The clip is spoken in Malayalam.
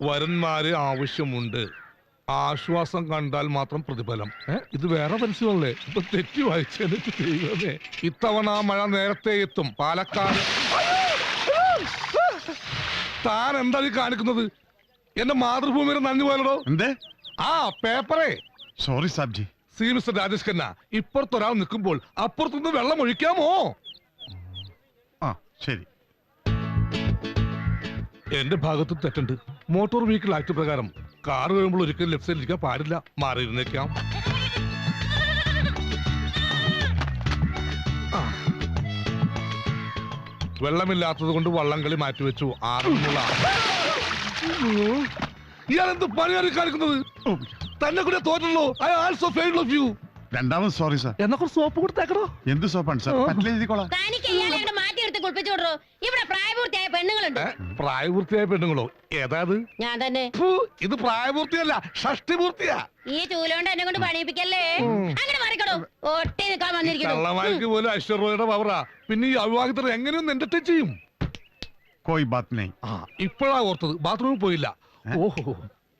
വരന്മാര് ആവശ്യമുണ്ട്, ആശ്വാസം കണ്ടാൽ മാത്രം പ്രതിഫലം. ഇത് വേറെ പരസ്യമല്ലേ? ഇപ്പൊ തെറ്റി വായിച്ചെനിക്ക് ചെയ്യുന്നേ. ഇത്തവണ മഴ നേരത്തെ എത്തും പാലക്കാട്. താൻ എന്താ കാണിക്കുന്നത്? എന്റെ മാതൃഭൂമിയുടെ നന്ദി പോയല്ലോ. എന്തേ? ആ പേപ്പറേ. സോറി സാബ്ജി. സി മിസ്റ്റർ രാജേഷ് ഖന്ന, ഇപ്പുറത്തൊരാൾ നിൽക്കുമ്പോൾ അപ്പുറത്തുനിന്ന് വെള്ളം ഒഴിക്കാമോ? ആ ശരി. എന്റെ ഭാഗത്തും തെറ്റുണ്ട്. മോട്ടോർ വെഹിക്കിൾ ആക്ട് പ്രകാരം കാർ കഴിയുമ്പോൾ ഒരിക്കലും ലെഫ്റ്റ് സൈഡിൽ ഇരിക്കാൻ പാടില്ല, മാറിയിരുന്നേക്കാം. വെള്ളമില്ലാത്തത് കൊണ്ട് വള്ളംകളി മാറ്റിവെച്ചു. ഇയാളെന്ത് പണിയാണ് കാണിക്കുന്നത്? തന്നെ കൂടെ തോറ്റല്ലോ. I also failed of you. രണ്ടാമത് സോറി സാർ. എന്നാ കുറച്ച് സോപ്പ് കൊടുത്തേക്കടോ. എന്ത് സോപ്പാണ് സാർ? പറ്റില്ല. ഇവിടെ പ്രായപൂർത്തിയായ പെണ്ണുങ്ങളുണ്ട്. പ്രായപൂർത്തിയായ പെണ്ണുങ്ങളോ? ഏതാത്? ഞാൻ തന്നെ. ഇത് പ്രായപൂർത്തിയല്ല, ഷഷ്ടിപൂർത്തിയാ. ഈ ചൂലോണ്ട് എന്നെ കൊണ്ട് പണിയിപ്പിക്കല്ലേ. അങ്ങനെ മാറിക്കടോ. ഒട്ടി നിൽക്കാൻ വന്നിരിക്കുന്നു. കള്ളമാർക്ക് പോലും ഐശ്വര്യയുടെ പവറാ. പിന്നെ ഈ അവിവാഹിതർ എങ്ങനെയൊന്നും എന്റർടൈൻ ചെയ്യും? കോയി ബാത് നഹീ. ഇപ്പോഴാ ഓർത്തത്, ബാത്റൂമിൽ പോയില്ല. ഓഹോ,